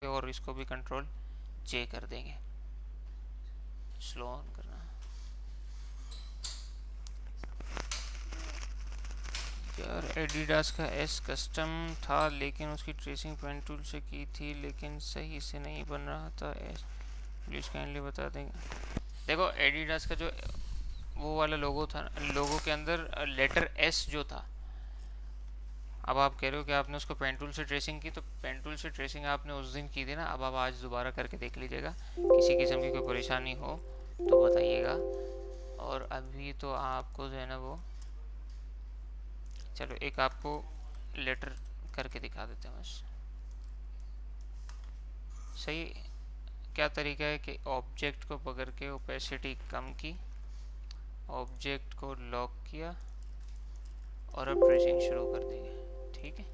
और इसको भी कंट्रोल जे कर देंगे। स्लो ऑन करना यार। एडिडास का एस कस्टम था लेकिन उसकी ट्रेसिंग पेन टूल से की थी, लेकिन सही से नहीं बन रहा था। एस प्लीज़ काइंडली बता देंगे। देखो एडिडास का जो वो वाला लोगो था, लोगो के अंदर लेटर एस जो था, अब आप कह रहे हो कि आपने उसको पेन टूल से ट्रेसिंग की, तो पेन टूल से ट्रेसिंग आपने उस दिन की थी ना। अब आप आज दोबारा करके देख लीजिएगा, किसी किस्म की कोई परेशानी हो तो बताइएगा। और अभी तो आपको जो है ना वो, चलो एक आपको लेटर करके दिखा देते हैं बस। सही क्या तरीका है कि ऑब्जेक्ट को पकड़ के ओपेसिटी कम की, ऑब्जेक्ट को लॉक किया और अब ट्रेसिंग शुरू कर देंगे। ठीक है,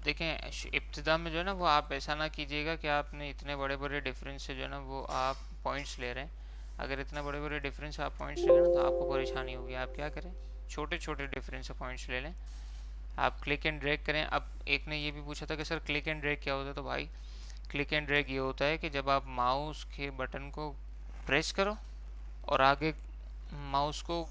देखें इब्तिदा में जो है ना वो आप ऐसा ना कीजिएगा कि आपने इतने बड़े बड़े डिफरेंस से जो है ना वो आप पॉइंट्स ले रहे हैं। अगर इतने बड़े बड़े डिफरेंस से आप पॉइंट्स ले रहे हैं ना तो आपको परेशानी होगी। आप क्या करें, छोटे छोटे डिफरेंस से पॉइंट्स ले लें। आप क्लिक एंड ड्रैग करें। अब एक ने ये भी पूछा था कि सर क्लिक एंड ड्रैग क्या होता है, तो भाई क्लिक एंड ड्रैग ये होता है कि जब आप माउस के बटन को प्रेस करो और आगे माउस को,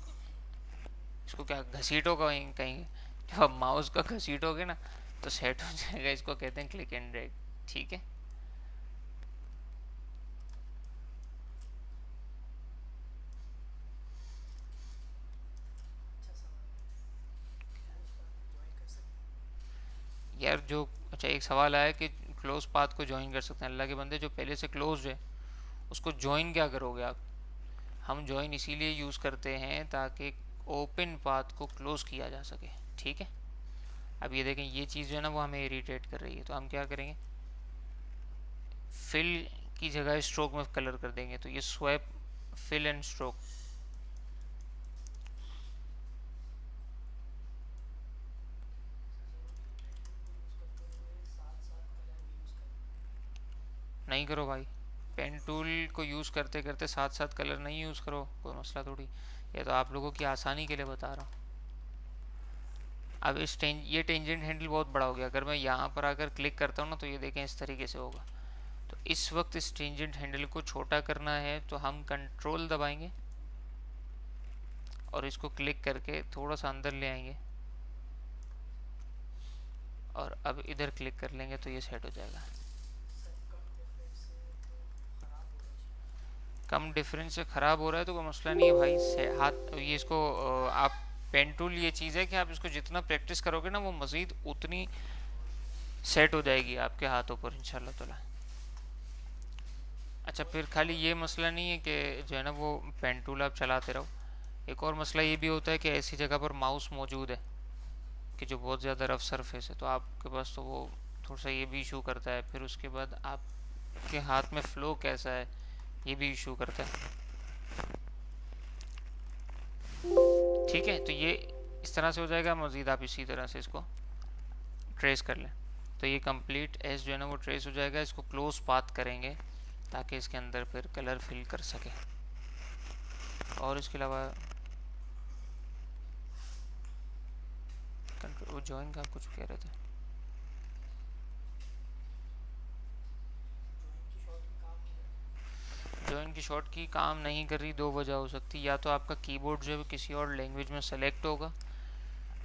इसको क्या घसीटो कहीं कहीं, जब आप माउस का घसीटोगे ना तो सेट हो जाएगा। इसको कहते हैं क्लिक एंड ड्रैग। ठीक है, यार जो अच्छा एक सवाल आया कि क्लोज पाथ को ज्वाइन कर सकते हैं। अल्लाह के बंदे जो पहले से क्लोज है उसको ज्वाइन क्या करोगे आप। हम ज्वाइन इसीलिए यूज़ करते हैं ताकि ओपन पाथ को क्लोज किया जा सके। ठीक है, अब ये देखें ये चीज़ जो है ना वो हमें इरिटेट कर रही है, तो हम क्या करेंगे, फिल की जगह स्ट्रोक में कलर कर देंगे। तो ये स्वैप फिल एंड स्ट्रोक, नहीं करो भाई। पेन टूल को यूज़ करते करते साथ साथ कलर नहीं यूज़ करो, कोई मसला थोड़ी। ये तो आप लोगों की आसानी के लिए बता रहा हूँ। अब ये टेंजेंट हैंडल बहुत बड़ा हो गया। अगर मैं यहाँ पर आकर क्लिक करता हूँ ना तो ये देखें इस तरीके से होगा। तो इस वक्त इस टेंजेंट हैंडल को छोटा करना है तो हम कंट्रोल दबाएंगे और इसको क्लिक करके थोड़ा सा अंदर ले आएंगे और अब इधर क्लिक कर लेंगे तो ये सेट हो जाएगा। कम डिफरेंस से ख़राब हो रहा है तो कोई मसला नहीं है भाई। से हाथ ये इसको आप पेन टूल ये चीज़ है कि आप इसको जितना प्रैक्टिस करोगे ना वो मज़ीद उतनी सेट हो जाएगी आपके हाथों पर इंशाल्लाह ताला। अच्छा फिर खाली ये मसला नहीं है कि जो है ना वो पेन टूल आप चलाते रहो। एक और मसला ये भी होता है कि ऐसी जगह पर माउस मौजूद है कि जो बहुत ज़्यादा रफ सरफेस है, तो आपके पास तो वो थोड़ा सा ये भी इशू करता है। फिर उसके बाद आपके हाथ में फ़्लो कैसा है ये भी इशू करता है। ठीक है, तो ये इस तरह से हो जाएगा। मज़ीद आप इसी तरह से इसको ट्रेस कर लें तो ये कंप्लीट एज जो है ना वो ट्रेस हो जाएगा। इसको क्लोज पाथ करेंगे ताकि इसके अंदर फिर कलर फिल कर सके। और इसके अलावा वो ज्वाइन का आप कुछ कह रहे थे। ज्वाइन की शॉर्ट की काम नहीं कर रही, दो वजह हो सकती। या तो आपका कीबोर्ड जो है किसी और लैंग्वेज में सेलेक्ट होगा।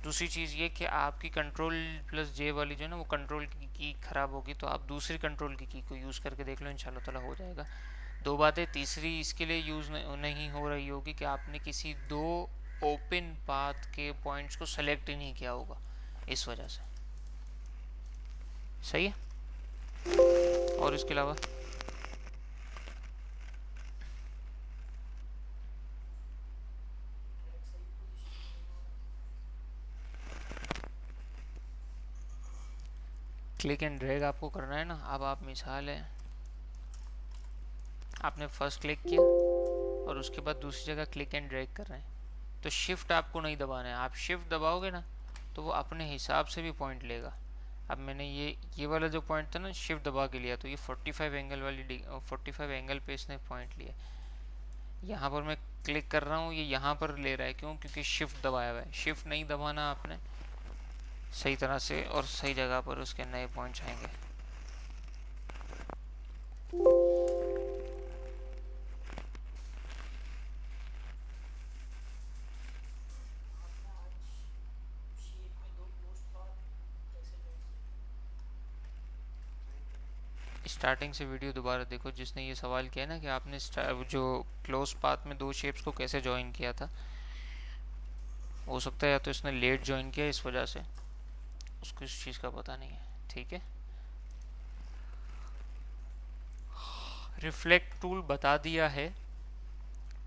दूसरी चीज़ ये कि आपकी कंट्रोल प्लस जे वाली जो है ना वो कंट्रोल की ख़राब होगी, तो आप दूसरी कंट्रोल की को यूज़ करके देख लो, इंशाल्लाह ताला हो जाएगा। दो बातें, तीसरी इसके लिए यूज़ नहीं हो रही होगी कि आपने किसी दो ओपन पाथ के पॉइंट्स को सेलेक्ट ही नहीं किया होगा, इस वजह से। सही है। और इसके अलावा क्लिक एंड ड्रैग आपको करना है ना। अब आप मिसाल है, आपने फर्स्ट क्लिक किया और उसके बाद दूसरी जगह क्लिक एंड ड्रैग कर रहे हैं, तो शिफ्ट आपको नहीं दबाना है। आप शिफ्ट दबाओगे ना तो वो अपने हिसाब से भी पॉइंट लेगा। अब मैंने ये वाला जो पॉइंट था ना शिफ्ट दबा के लिया, तो ये 45 एंगल वाली 45 एंगल पे इसने पॉइंट लिया। यहाँ पर मैं क्लिक कर रहा हूँ, ये यहाँ पर ले रहा है, क्यों? क्योंकि शिफ्ट दबाया हुआ है। शिफ्ट नहीं दबाना आपने, सही तरह से और सही जगह पर उसके नए पॉइंट्स आएंगे। स्टार्टिंग से वीडियो दोबारा देखो। जिसने ये सवाल किया ना कि आपने जो क्लोज पाथ में दो शेप्स को कैसे ज्वाइन किया था, हो सकता है या तो इसने लेट ज्वाइन किया इस वजह से, उसको इस चीज़ का पता नहीं है। ठीक है, रिफ्लेक्ट टूल बता दिया है,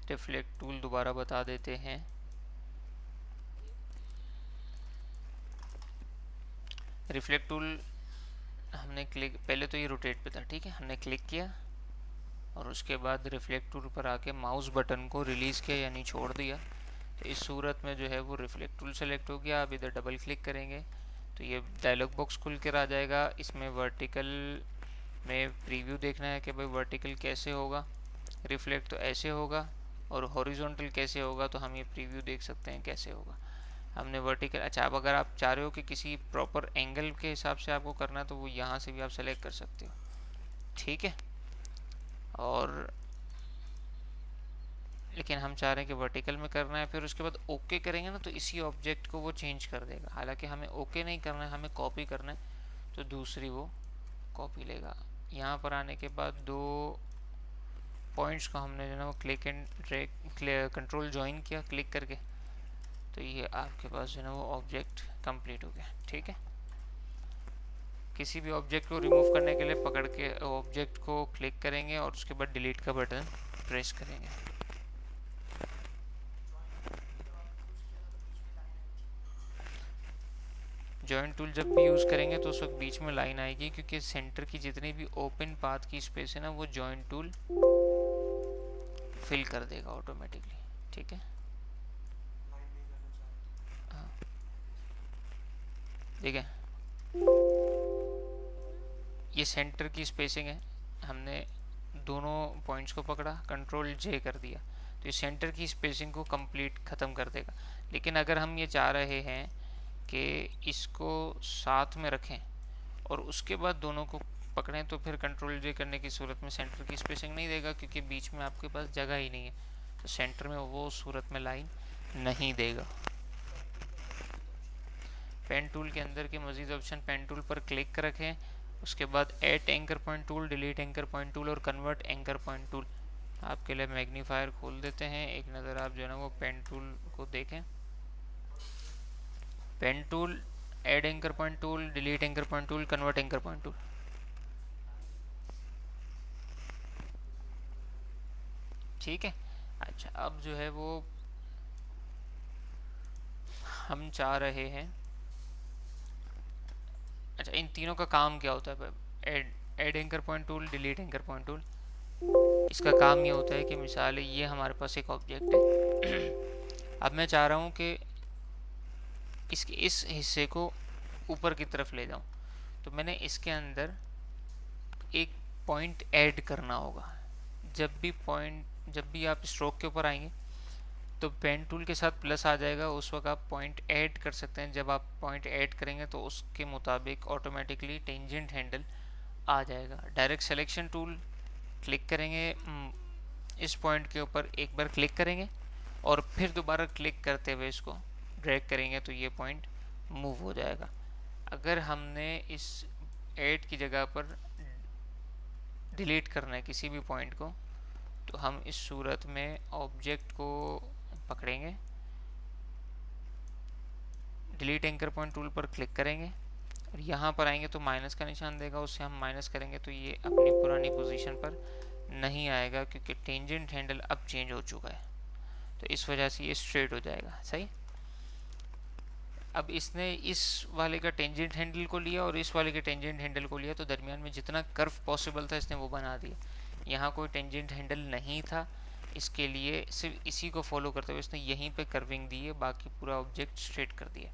रिफ्लेक्ट टूल दोबारा बता देते हैं। रिफ्लेक्ट टूल हमने क्लिक, पहले तो ये रोटेट पे था, ठीक है, हमने क्लिक किया और उसके बाद रिफ्लेक्ट टूल पर आके माउस बटन को रिलीज़ किया यानी छोड़ दिया, तो इस सूरत में जो है वो रिफ्लेक्ट टूल सेलेक्ट हो गया। अब इधर डबल क्लिक करेंगे तो ये डायलॉग बॉक्स खुल कर आ जाएगा। इसमें वर्टिकल में प्रीव्यू देखना है कि भाई वर्टिकल कैसे होगा, रिफ्लेक्ट तो ऐसे होगा, और हॉरिजॉन्टल कैसे होगा, तो हम ये प्रीव्यू देख सकते हैं कैसे होगा। हमने वर्टिकल, अच्छा, अब अगर आप चाह रहे हो कि किसी प्रॉपर एंगल के हिसाब से आपको करना है तो वो यहाँ से भी आप सेलेक्ट कर सकते हो। ठीक है, और लेकिन हम चाह रहे हैं कि वर्टिकल में करना है। फिर उसके बाद ओके करेंगे ना तो इसी ऑब्जेक्ट को वो चेंज कर देगा। हालांकि हमें ओके नहीं करना है, हमें कॉपी करना है, तो दूसरी वो कॉपी लेगा। यहाँ पर आने के बाद दो पॉइंट्स को हमने जो है वो click and drag control join किया क्लिक करके, तो ये आपके पास जो है ना वो ऑब्जेक्ट कंप्लीट हो गया। ठीक है, किसी भी ऑब्जेक्ट को रिमूव करने के लिए पकड़ के ऑब्जेक्ट को क्लिक करेंगे और उसके बाद डिलीट का बटन प्रेस करेंगे। जॉइंट टूल जब भी यूज़ करेंगे तो उस वक्त बीच में लाइन आएगी, क्योंकि सेंटर की जितनी भी ओपन पाथ की स्पेस है ना वो जॉइंट टूल फिल कर देगा ऑटोमेटिकली। ठीक है, हाँ, ठीक है, ये सेंटर की स्पेसिंग है, हमने दोनों पॉइंट्स को पकड़ा, कंट्रोल जे कर दिया, तो ये सेंटर की स्पेसिंग को कंप्लीट ख़त्म कर देगा। लेकिन अगर हम ये चाह रहे हैं कि इसको साथ में रखें और उसके बाद दोनों को पकड़ें, तो फिर कंट्रोल जे करने की सूरत में सेंटर की स्पेसिंग नहीं देगा, क्योंकि बीच में आपके पास जगह ही नहीं है, तो सेंटर में वो सूरत में लाइन नहीं देगा। पेन टूल के अंदर के मज़ीद ऑप्शन, पेन टूल पर क्लिक रखें, उसके बाद add anchor point tool, delete anchor point tool और कन्वर्ट एंकर पॉइंट टूल। आपके लिए मैग्नीफायर खोल देते हैं, एक नज़र आप जो है ना वो पेन टूल को देखें। Pen tool, add anchor point tool, delete anchor point tool, convert anchor point tool. ठीक है, अच्छा, अब जो है वो हम चाह रहे हैं, अच्छा, इन तीनों का काम क्या होता है? Add anchor point tool, delete anchor point tool, इसका काम ये होता है कि मिसाल ये हमारे पास एक ऑब्जेक्ट है अब मैं चाह रहा हूँ कि इसके इस हिस्से को ऊपर की तरफ ले जाऊँ, तो मैंने इसके अंदर एक पॉइंट ऐड करना होगा। जब भी आप स्ट्रोक के ऊपर आएंगे तो पेन टूल के साथ प्लस आ जाएगा, उस वक्त आप पॉइंट ऐड कर सकते हैं। जब आप पॉइंट ऐड करेंगे तो उसके मुताबिक ऑटोमेटिकली टेंजेंट हैंडल आ जाएगा। डायरेक्ट सिलेक्शन टूल क्लिक करेंगे, इस पॉइंट के ऊपर एक बार क्लिक करेंगे और फिर दोबारा क्लिक करते हुए इसको ड्रैग करेंगे तो ये पॉइंट मूव हो जाएगा। अगर हमने इस ऐड की जगह पर डिलीट करना है किसी भी पॉइंट को, तो हम इस सूरत में ऑब्जेक्ट को पकड़ेंगे, डिलीट एंकर पॉइंट टूल पर क्लिक करेंगे और यहाँ पर आएंगे तो माइनस का निशान देगा, उससे हम माइनस करेंगे तो ये अपनी पुरानी पोजीशन पर नहीं आएगा, क्योंकि टेंजेंट हैंडल अब चेंज हो चुका है, तो इस वजह से ये स्ट्रेट हो जाएगा। सही, अब इसने इस वाले का टेंजेंट हैंडल को लिया और इस वाले के टेंजेंट हैंडल को लिया, तो दरमियान में जितना कर्व पॉसिबल था इसने वो बना दिया। यहाँ कोई टेंजेंट हैंडल नहीं था, इसके लिए सिर्फ इसी को फॉलो करते हुए इसने यहीं पे कर्विंग दी है, बाकी पूरा ऑब्जेक्ट स्ट्रेट कर दिया।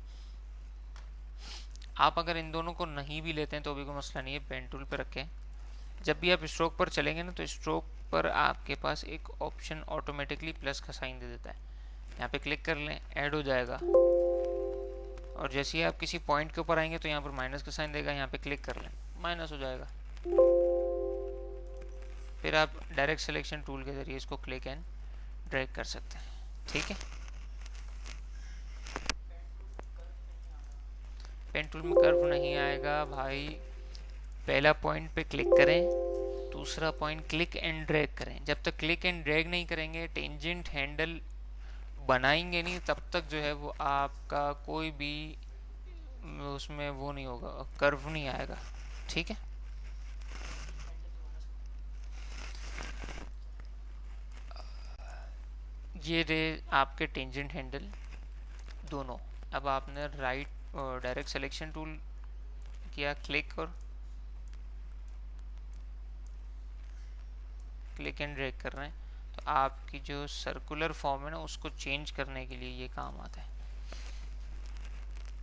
आप अगर इन दोनों को नहीं भी लेते हैं तो भी कोई मसला नहीं है, पेन टूल पे रखें। जब भी आप स्ट्रोक पर चलेंगे ना तो स्ट्रोक पर आपके पास एक ऑप्शन ऑटोमेटिकली प्लस का साइन दे देता है, यहाँ पे क्लिक कर लें, ऐड हो जाएगा और जैसे ही आप किसी पॉइंट के ऊपर आएंगे तो यहाँ पर माइनस का साइन देगा, यहाँ पे क्लिक कर लें, माइनस हो जाएगा। फिर आप डायरेक्ट सिलेक्शन टूल के ज़रिए इसको क्लिक एंड ड्रैग कर सकते हैं। ठीक है, पेन टूल में कर्व नहीं आएगा भाई। पहला पॉइंट पे क्लिक करें, दूसरा पॉइंट क्लिक एंड ड्रैग करें। जब तक क्लिक एंड ड्रैग नहीं करेंगे, टेंजेंट हैंडल बनाएंगे नहीं, तब तक जो है वो आपका कोई भी उसमें वो नहीं होगा, कर्व नहीं आएगा। ठीक है, ये रहे आपके टेंजेंट हैंडल दोनों। अब आपने राइट डायरेक्ट सिलेक्शन टूल किया, क्लिक और क्लिक एंड ड्रैग कर रहे हैं, तो आपकी जो सर्कुलर फॉर्म है ना, उसको चेंज करने के लिए ये काम आता है।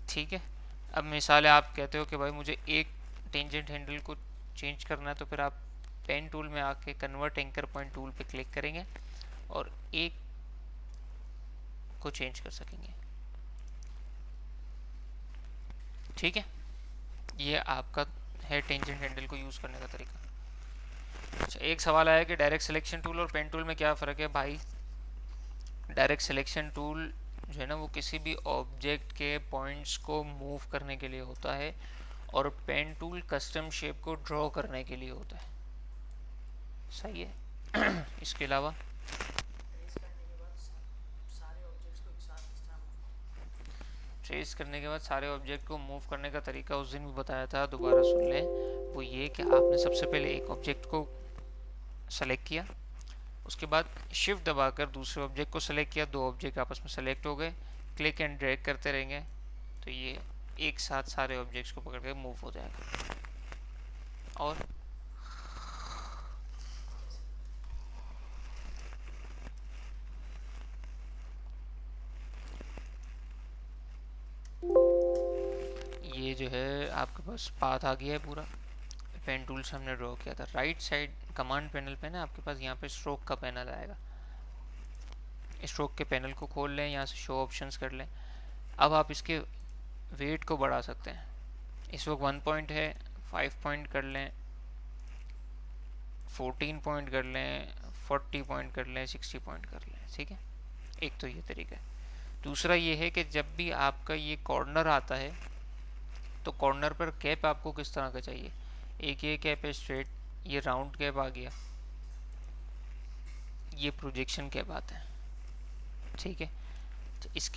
ठीक है, अब मिसाल है आप कहते हो कि भाई मुझे एक टेंजेंट हैंडल को चेंज करना है, तो फिर आप पेन टूल में आके कन्वर्ट एंकर पॉइंट टूल पे क्लिक करेंगे और एक को चेंज कर सकेंगे। ठीक है, ये आपका है टेंजेंट हैंडल को यूज़ करने का तरीका। अच्छा, एक सवाल आया कि डायरेक्ट सिलेक्शन टूल और पेन टूल में क्या फ़र्क है भाई। डायरेक्ट सिलेक्शन टूल जो है ना, वो किसी भी ऑब्जेक्ट के पॉइंट्स को मूव करने के लिए होता है, और पेन टूल कस्टम शेप को ड्रॉ करने के लिए होता है। सही है। इसके अलावा ट्रेस करने के बाद सारे ऑब्जेक्ट को मूव करने का तरीका उस दिन भी बताया था, दोबारा सुन लें। वो ये कि आपने सबसे पहले एक ऑब्जेक्ट को सेलेक्ट किया, उसके बाद शिफ्ट दबाकर दूसरे ऑब्जेक्ट को सेलेक्ट किया, दो ऑब्जेक्ट आपस में सेलेक्ट हो गए, क्लिक एंड ड्रैग करते रहेंगे तो ये एक साथ सारे ऑब्जेक्ट्स को पकड़ के मूव हो जाएगा। और ये जो है आपके पास पाथ आ गया है पूरा, पेन टूल से हमने ड्रॉ किया था। राइट साइड कमांड पैनल पे ना आपके पास यहाँ पे स्ट्रोक का पैनल आएगा, स्ट्रोक के पैनल को खोल लें, यहाँ से शो ऑप्शंस कर लें। अब आप इसके वेट को बढ़ा सकते हैं। इस वक्त 1 पॉइंट है, 5 पॉइंट कर लें, 14 पॉइंट कर लें, 40 पॉइंट कर लें, 60 पॉइंट कर लें। ठीक है, एक तो ये तरीका है। दूसरा ये है कि जब भी आपका ये कॉर्नर आता है तो कॉर्नर पर कैप आपको किस तरह का चाहिए। एक ये कैप है स्ट्रेट, ये राउंड कैप आ गया, ये प्रोजेक्शन कैप आता है। ठीक है, तो इसके